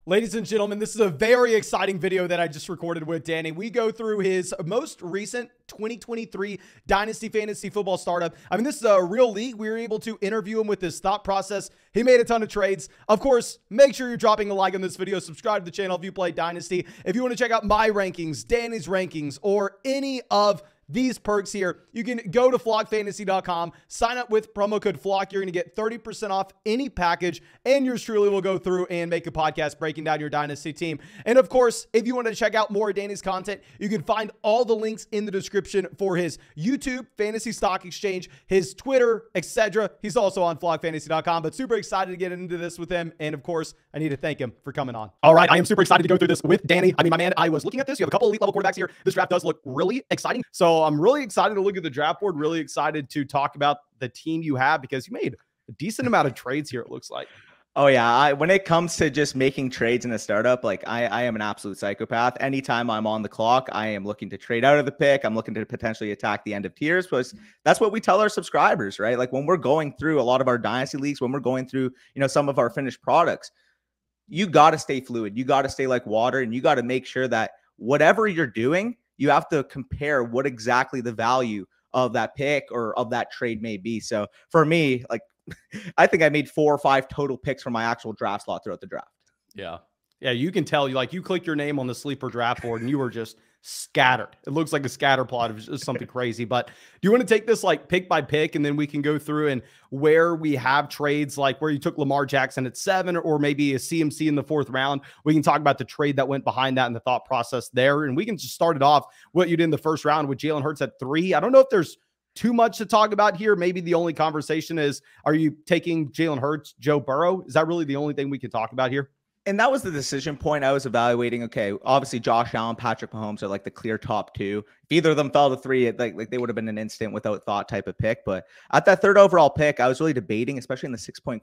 Ladies and gentlemen, this is a very exciting video that I just recorded with Danny. We go through his most recent 2023 Dynasty Fantasy Football startup. I mean, this is a real league. We were able to interview him with his thought process. He made a ton of trades. Of course, make sure you're dropping a like on this video. Subscribe to the channel if you play Dynasty. If you want to check out my rankings, Danny's rankings, or any of these perks here, you can go to flockfantasy.com, sign up with promo code FLOCK. You're going to get 30% off any package, and yours truly will go through and make a podcast breaking down your Dynasty team. And of course, if you want to check out more of Danny's content, you can find all the links in the description for his YouTube, Fantasy Stock Exchange, his Twitter, etc. He's also on flockfantasy.com, but super excited to get into this with him. And of course, I need to thank him for coming on. All right, I am super excited to go through this with Danny. I mean, my man, I was looking at this. You have a couple elite level quarterbacks here. This draft does look really exciting. So I'm really excited to look at the draft board, really excited to talk about the team you have because you made a decent amount of trades here, it looks like. Oh, yeah. When it comes to just making trades in a startup, like I am an absolute psychopath. Anytime I'm on the clock, I am looking to trade out of the pick. I'm looking to potentially attack the end of tiers because that's what we tell our subscribers, right? Like when we're going through a lot of our dynasty leagues, when we're going through, some of our finished products, you got to stay fluid. You got to stay like water, and you got to make sure that whatever you're doing, you have to compare what exactly the value of that pick or of that trade may be. So for me, like I think I made 4 or 5 total picks from my actual draft slot throughout the draft. Yeah. Yeah. You can tell you click your name on the sleeper draft board and you were just scattered. It looks like a scatter plot of just something crazy, but do you want to take this like pick by pick and then we can go through and where we have trades, like where you took Lamar Jackson at 7 or maybe a CMC in the 4th round. We can talk about the trade that went behind that and the thought process there. And we can just start it off what you did in the 1st round with Jalen Hurts at 3. I don't know if there's too much to talk about here. Maybe the only conversation is, are you taking Jalen Hurts, Joe Burrow? Is that really the only thing we can talk about here? And that was the decision point I was evaluating. Okay, obviously Josh Allen, Patrick Mahomes are like the clear top 2. If either of them fell to 3, like they would have been an instant without thought type of pick. But at that 3rd overall pick, I was really debating, especially in the 6-point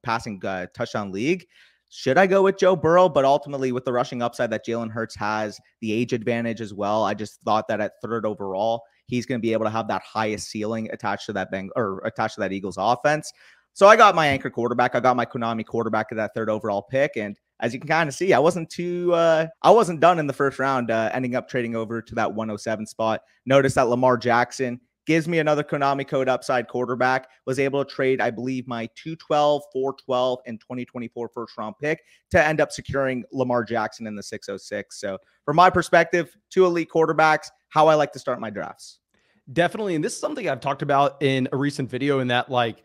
passing touchdown league. Should I go with Joe Burrow? But ultimately, with the rushing upside that Jalen Hurts has, the age advantage as well, I just thought that at 3rd overall, he's going to be able to have that highest ceiling attached to that Eagles offense. So I got my anchor quarterback. I got my Konami quarterback at that 3rd overall pick. And as you can kind of see, I wasn't done in the 1st round, ending up trading over to that 107 spot. Notice that Lamar Jackson gives me another Konami code upside quarterback, was able to trade, I believe, my 212, 412, and 2024 1st round pick to end up securing Lamar Jackson in the 606. So from my perspective, 2 elite quarterbacks, how I like to start my drafts. Definitely. And this is something I've talked about in a recent video, in that like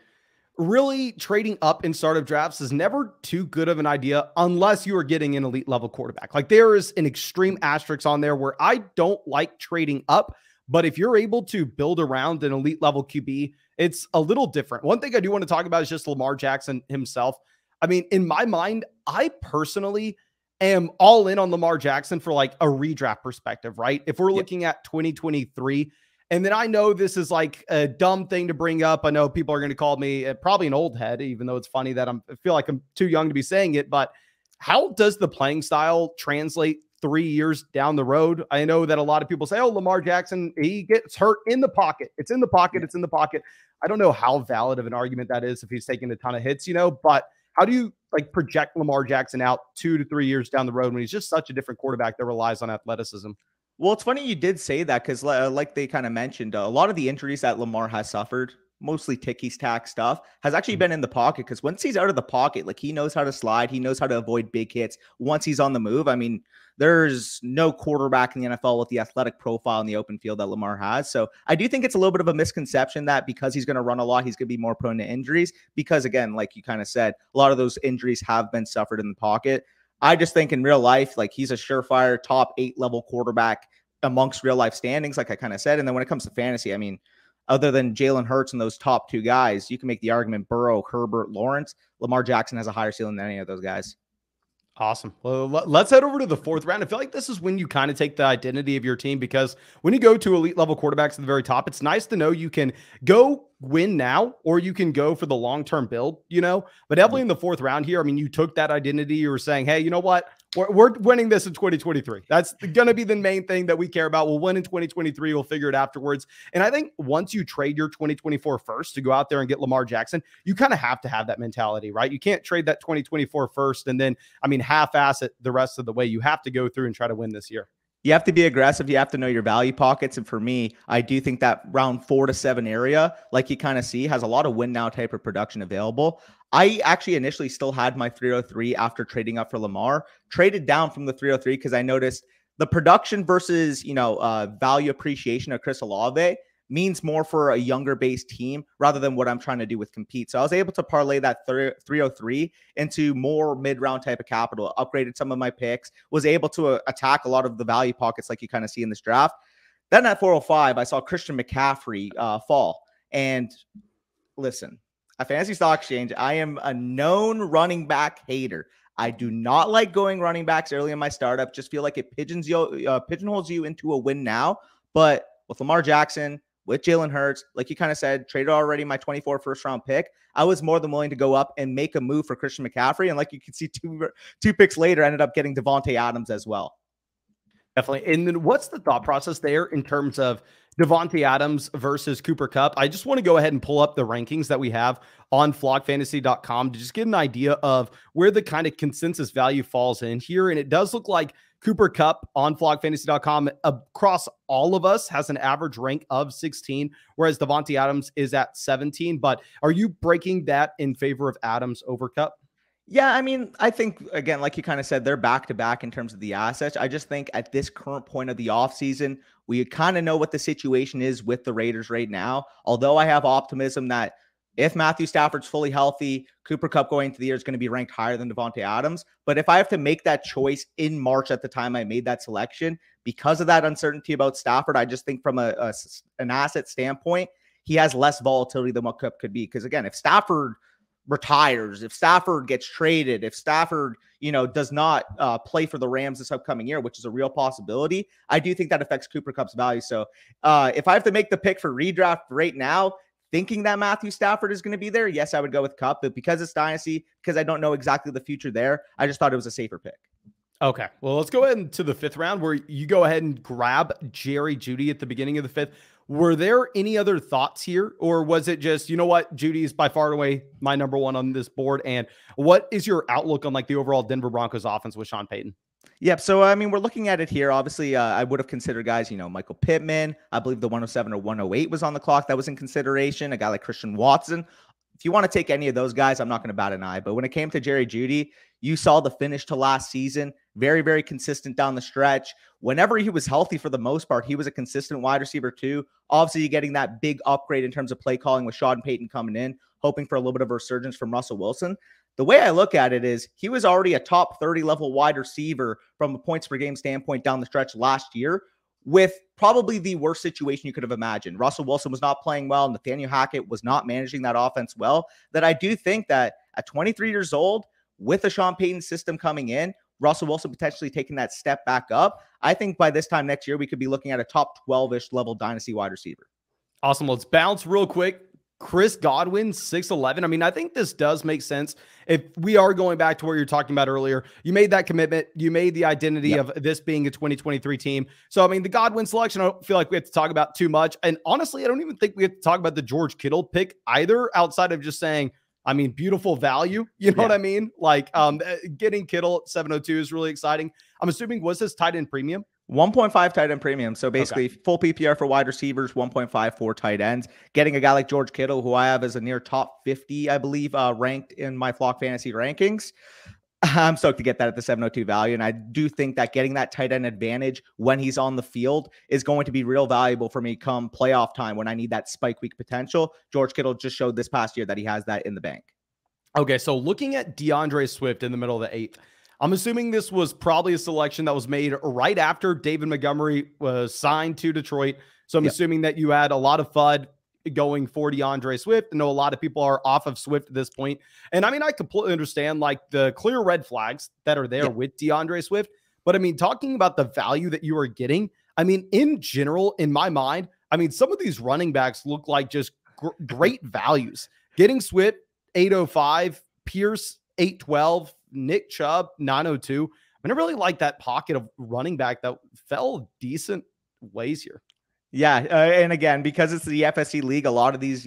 really trading up in startup drafts is never too good of an idea unless you are getting an elite level quarterback. Like there is an extreme asterisk on there where I don't like trading up, but if you're able to build around an elite level QB, it's a little different. One thing I do want to talk about is just Lamar Jackson himself. I mean, in my mind, I personally am all in on Lamar Jackson for like a redraft perspective, right? If we're looking at 2023, and then I know this is like a dumb thing to bring up. I know people are going to call me probably an old head, even though it's funny that I feel like I'm too young to be saying it. But how does the playing style translate 3 years down the road? I know that a lot of people say, oh, Lamar Jackson, he gets hurt in the pocket. It's in the pocket. It's in the pocket. I don't know how valid of an argument that is if he's taking a ton of hits, but how do you like project Lamar Jackson out 2 to 3 years down the road when he's just such a different quarterback that relies on athleticism? Well, it's funny you did say that because like they kind of mentioned, a lot of the injuries that Lamar has suffered, mostly ticky-tack stuff, has actually been in the pocket because once he's out of the pocket, like he knows how to slide. He knows how to avoid big hits once he's on the move. I mean, there's no quarterback in the NFL with the athletic profile in the open field that Lamar has. So I do think it's a little bit of a misconception that because he's going to run a lot, he's going to be more prone to injuries because, again, like you kind of said, a lot of those injuries have been suffered in the pocket. I just think in real life, like he's a surefire top 8 level quarterback amongst real life standings, like I kind of said. And then when it comes to fantasy, I mean, other than Jalen Hurts and those top 2 guys, you can make the argument Burrow, Herbert, Lawrence, Lamar Jackson has a higher ceiling than any of those guys. Awesome. Well, let's head over to the 4th round. I feel like this is when you kind of take the identity of your team, because when you go to elite level quarterbacks at the very top, it's nice to know you can go win now, or you can go for the long-term build, but definitely in the fourth round here. I mean, you took that identity. You were saying, hey, you know what? We're winning this in 2023. That's going to be the main thing that we care about. We'll win in 2023. We'll figure it afterwards. And I think once you trade your 2024 first to go out there and get Lamar Jackson, you kind of have to have that mentality, right? You can't trade that 2024 first and then, half-ass it the rest of the way. You have to go through and try to win this year. You have to be aggressive. You have to know your value pockets. And for me, I do think that round 4 to 7 area, like you kind of see, has a lot of win now type of production available. I actually initially still had my 303 after trading up for Lamar, traded down from the 303 because I noticed the production versus, value appreciation of Chris Olave means more for a younger base team rather than what I'm trying to do with compete. So I was able to parlay that 303 into more mid-round type of capital, upgraded some of my picks, was able to attack a lot of the value pockets like you kind of see in this draft. Then at 405, I saw Christian McCaffrey fall. And listen, at Fantasy Stock Exchange, I am a known running back hater. I do not like going running backs early in my startup. Just feel like it pigeonholes you into a win now. But with Lamar Jackson, with Jalen Hurts, like you kind of said, traded already my 24 first-round pick, I was more than willing to go up and make a move for Christian McCaffrey. And like you can see, two picks later, I ended up getting Devontae Adams as well. Definitely. And then what's the thought process there in terms of Devontae Adams versus Cooper Kupp? I just want to go ahead and pull up the rankings that we have on flockfantasy.com to just get an idea of where the kind of consensus value falls in here. And it does look like Cooper Kupp on flockfantasy.com across all of us has an average rank of 16, whereas Devontae Adams is at 17. But are you breaking that in favor of Adams over Kupp? Yeah, I think, again, like you kind of said, they're back-to-back in terms of the assets. I just think at this current point of the offseason, we kind of know what the situation is with the Raiders right now. Although I have optimism that if Matthew Stafford's fully healthy, Cooper Kupp going into the year is going to be ranked higher than Devontae Adams. But if I have to make that choice in March at the time I made that selection, because of that uncertainty about Stafford, I just think from an asset standpoint, he has less volatility than what Kupp could be. Because again, if Stafford retires, if Stafford gets traded, if Stafford, does not play for the Rams this upcoming year, which is a real possibility, I do think that affects Cooper Kupp's value. So if I have to make the pick for redraft right now, thinking that Matthew Stafford is going to be there, yes, I would go with Kupp. But because it's Dynasty, because I don't know exactly the future there, I just thought it was a safer pick. Okay, well, let's go ahead into the 5th round where you go ahead and grab Jerry Jeudy at the beginning of the 5th. Were there any other thoughts here, or was it just, Jeudy is by far and away my number one on this board? And what is your outlook on the overall Denver Broncos offense with Sean Payton? Yep. So, we're looking at it here. Obviously, I would have considered guys, Michael Pittman. I believe the 107 or 108 was on the clock. That was in consideration. A guy like Christian Watson. If you want to take any of those guys, I'm not going to bat an eye. But when it came to Jerry Jeudy, you saw the finish to last season. Very, very consistent down the stretch. Whenever he was healthy, for the most part, he was a consistent wide receiver too. Obviously, you're getting that big upgrade in terms of play calling with Sean Payton coming in, hoping for a little bit of a resurgence from Russell Wilson. The way I look at it is he was already a top 30 level wide receiver from a points per game standpoint down the stretch last year, with probably the worst situation you could have imagined. Russell Wilson was not playing well. Nathaniel Hackett was not managing that offense well. That I do think that at 23 years old, with a Sean Payton system coming in, Russell Wilson potentially taking that step back up, I think by this time next year, we could be looking at a top 12-ish level dynasty wide receiver. Awesome. Let's bounce real quick. Chris Godwin, 6'11". I think this does make sense. If we are going back to what you're talking about earlier, you made that commitment. You made the identity of this being a 2023 team. So, the Godwin selection, I don't feel like we have to talk about too much. And honestly, I don't even think we have to talk about the George Kittle pick either, outside of just saying, beautiful value. You know what I mean? Getting Kittle at 702 is really exciting. I'm assuming, was this tight end premium? 1.5 tight end premium. So basically full PPR for wide receivers, 1.5 for tight ends. Getting a guy like George Kittle, who I have as a near top 50, I believe, ranked in my Flock Fantasy rankings. I'm stoked to get that at the 702 value. And I do think that getting that tight end advantage when he's on the field is going to be real valuable for me come playoff time when I need that spike week potential. George Kittle just showed this past year that he has that in the bank. Okay, so looking at DeAndre Swift in the middle of the 8th, I'm assuming this was probably a selection that was made right after David Montgomery was signed to Detroit. So I'm assuming that you had a lot of FUD going for DeAndre Swift. I know a lot of people are off of Swift at this point. And I completely understand the clear red flags that are there with DeAndre Swift. But talking about the value that you are getting, in general, in my mind, some of these running backs look like just great values. Getting Swift 805, Pierce 812, Nick Chubb 902. I really like that pocket of running back that fell decent ways here. Yeah, and again, because it's the FSC league, a lot of these,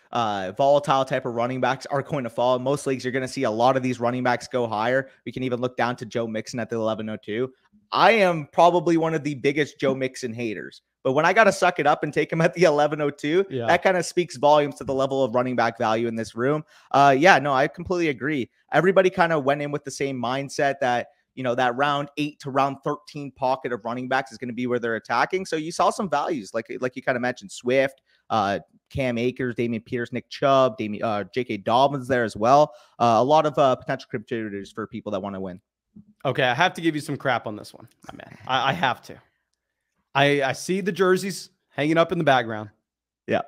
volatile type of running backs are going to fall. In most leagues, you're going to see a lot of these running backs go higher. We can even look down to Joe Mixon at the 1102. I am probably one of the biggest Joe Mixon haters, but when I got to suck it up and take him at the 1102, that kind of speaks volumes to the level of running back value in this room. I completely agree. Everybody kind of went in with the same mindset that, that round 8 to round 13 pocket of running backs is going to be where they're attacking. So you saw some values, like you kind of mentioned, Swift, Cam Akers, Dameon Pierce, Nick Chubb, J.K. Dobbins there as well. A lot of potential contributors for people that want to win. Okay, I have to give you some crap on this one, my man. I have to. I see the jerseys hanging up in the background. Yeah.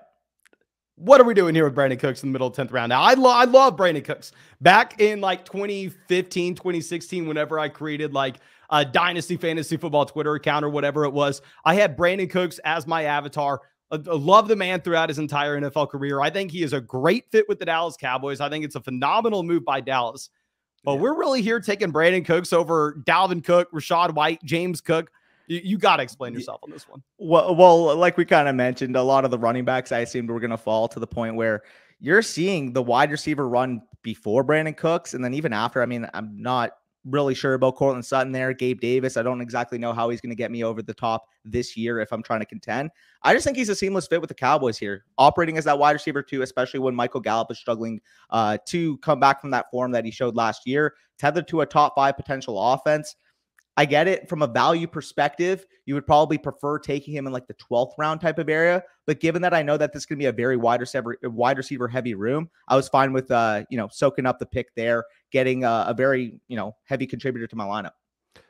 What are we doing here with Brandon Cooks in the middle of 10th round? Now, I love Brandon Cooks. Back in like 2015, 2016, whenever I created like a Dynasty Fantasy Football Twitter account or whatever it was, I had Brandon Cooks as my avatar. I love the man throughout his entire NFL career. I think he is a great fit with the Dallas Cowboys. I think it's a phenomenal move by Dallas. But we're really here taking Brandon Cooks over Dalvin Cook, Rashad White, James Cook. You got to explain yourself on this one. Well, like we kind of mentioned, a lot of the running backs I assumed were going to fall to the point where you're seeing the wide receiver run before Brandon Cooks. And then even after, I mean, I'm not really sure about Cortland Sutton there, Gabe Davis. I don't exactly know how he's going to get me over the top this year if I'm trying to contend. I just think he's a seamless fit with the Cowboys here, operating as that wide receiver too, especially when Michael Gallup is struggling to come back from that form that he showed last year, tethered to a top 5 potential offense. I get it from a value perspective. You would probably prefer taking him in like the 12th round type of area. But given that I know that this is going to be a very wide receiver heavy room, I was fine with, soaking up the pick there, getting a very, heavy contributor to my lineup.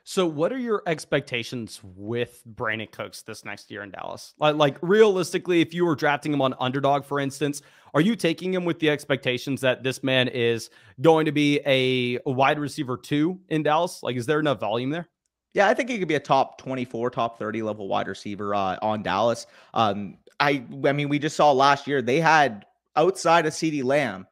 So what are your expectations with Brandon Cooks this next year in Dallas? Like realistically, if you were drafting him on Underdog, for instance, are you taking him with the expectations that this man is going to be a wide receiver 2 in Dallas? Like, is there enough volume there? Yeah, I think he could be a top 24, top 30 level wide receiver on Dallas. I mean, we just saw last year they had, outside of CeeDee Lamb,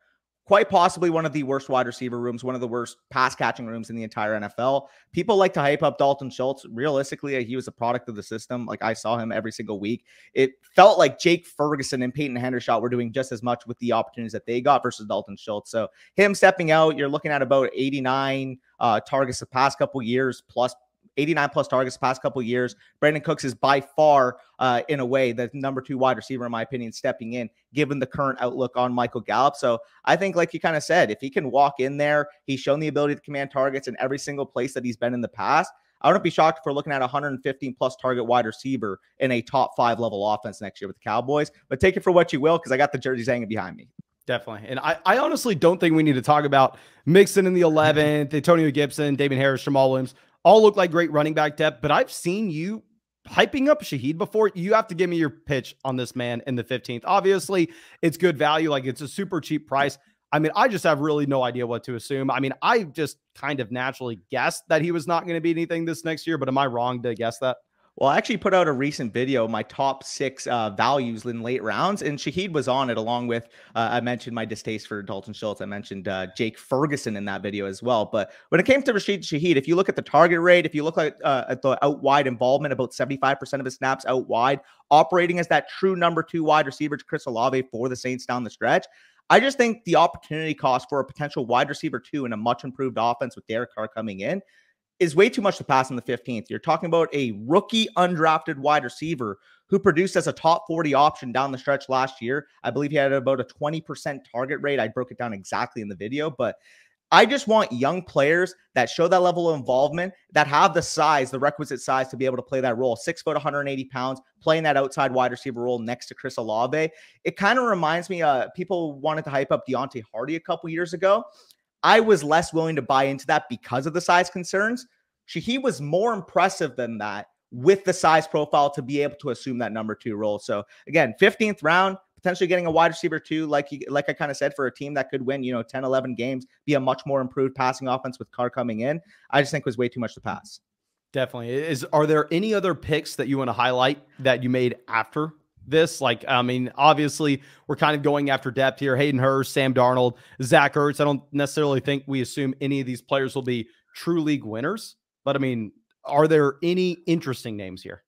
quite possibly one of the worst wide receiver rooms, one of the worst pass catching rooms in the entire NFL. People like to hype up Dalton Schultz. Realistically, he was a product of the system. Like, I saw him every single week. It felt like Jake Ferguson and Peyton Hendershot were doing just as much with the opportunities that they got versus Dalton Schultz. So him stepping out, you're looking at about 89 targets the past couple years, plus 89 plus targets the past couple years. Brandon Cooks is by far, in a way, the number 2 wide receiver, in my opinion, stepping in, given the current outlook on Michael Gallup. So I think, like you kind of said, if he can walk in there, he's shown the ability to command targets in every single place that he's been in the past. I wouldn't be shocked if we're looking at 115 plus target wide receiver in a top 5 level offense next year with the Cowboys. But take it for what you will, because I got the jerseys hanging behind me. Definitely. And I honestly don't think we need to talk about Mixon in the 11th, Antonio Gibson, David Harris, Jamal Williams. All look like great running back depth, but I've seen you hyping up Shaheed before. You have to give me your pitch on this man in the 15th. Obviously, it's good value. Like, it's a super cheap price. I mean, I just have really no idea what to assume. I mean, I just kind of naturally guessed that he was not going to be anything this next year, but am I wrong to guess that? Well, I actually put out a recent video, my top 6 values in late rounds, and Shaheed was on it, along with, I mentioned my distaste for Dalton Schultz. I mentioned Jake Ferguson in that video as well. But when it came to Rashid Shaheed, if you look at the target rate, if you look at the out wide involvement, about 75% of his snaps out wide, operating as that true number 2 wide receiver to Chris Olave for the Saints down the stretch, I just think the opportunity cost for a potential wide receiver 2 in a much improved offense with Derek Carr coming in is way too much to pass in the 15th. You're talking about a rookie undrafted wide receiver who produced as a top 40 option down the stretch last year. I believe he had about a 20% target rate. I broke it down exactly in the video, but I just want young players that show that level of involvement, that have the size, the requisite size to be able to play that role. 6 foot, 180 pounds, playing that outside wide receiver role next to Chris Olave. It kind of reminds me, people wanted to hype up Deontay Hardy a couple years ago. I was less willing to buy into that because of the size concerns. He was more impressive than that with the size profile to be able to assume that number 2 role. So again, 15th round, potentially getting a wide receiver 2, like I kind of said, for a team that could win, 10, 11 games, be a much more improved passing offense with Carr coming in, I just think was way too much to pass. Definitely. Are there any other picks that you want to highlight that you made after this. Like, I mean, obviously we're kind of going after depth here. Hayden Hurst, Sam Darnold, Zach Ertz. I don't necessarily think we assume any of these players will be true league winners, but I mean, are there any interesting names here?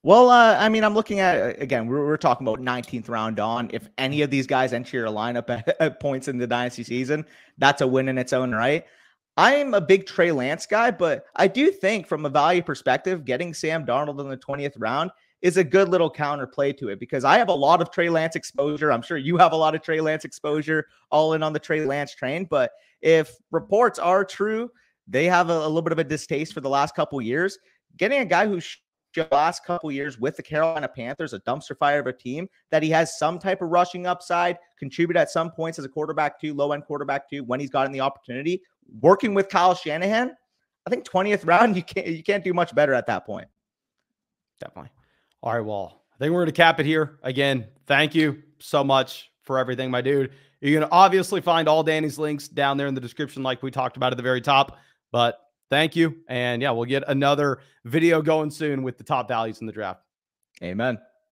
Well, I mean, I'm looking at, again, we're talking about 19th round on. If any of these guys enter your lineup at points in the dynasty season, that's a win in its own right. I'm a big Trey Lance guy, but I do think from a value perspective, getting Sam Darnold in the 20th round is a good little counterplay to it, because I have a lot of Trey Lance exposure. I'm sure you have a lot of Trey Lance exposure, all in on the Trey Lance train. But if reports are true, they have a little bit of a distaste for the last couple of years. Getting a guy who's the last couple of years with the Carolina Panthers, a dumpster fire of a team, that he has some type of rushing upside, contribute at some points as a quarterback too, low-end quarterback too, when he's gotten the opportunity. Working with Kyle Shanahan, I think 20th round, you can't do much better at that point. Definitely. All right, well, I think we're going to cap it here. Again, thank you so much for everything, my dude. You're going to obviously find all Danny's links down there in the description like we talked about at the very top, but thank you. And yeah, we'll get another video going soon with the top values in the draft. Amen.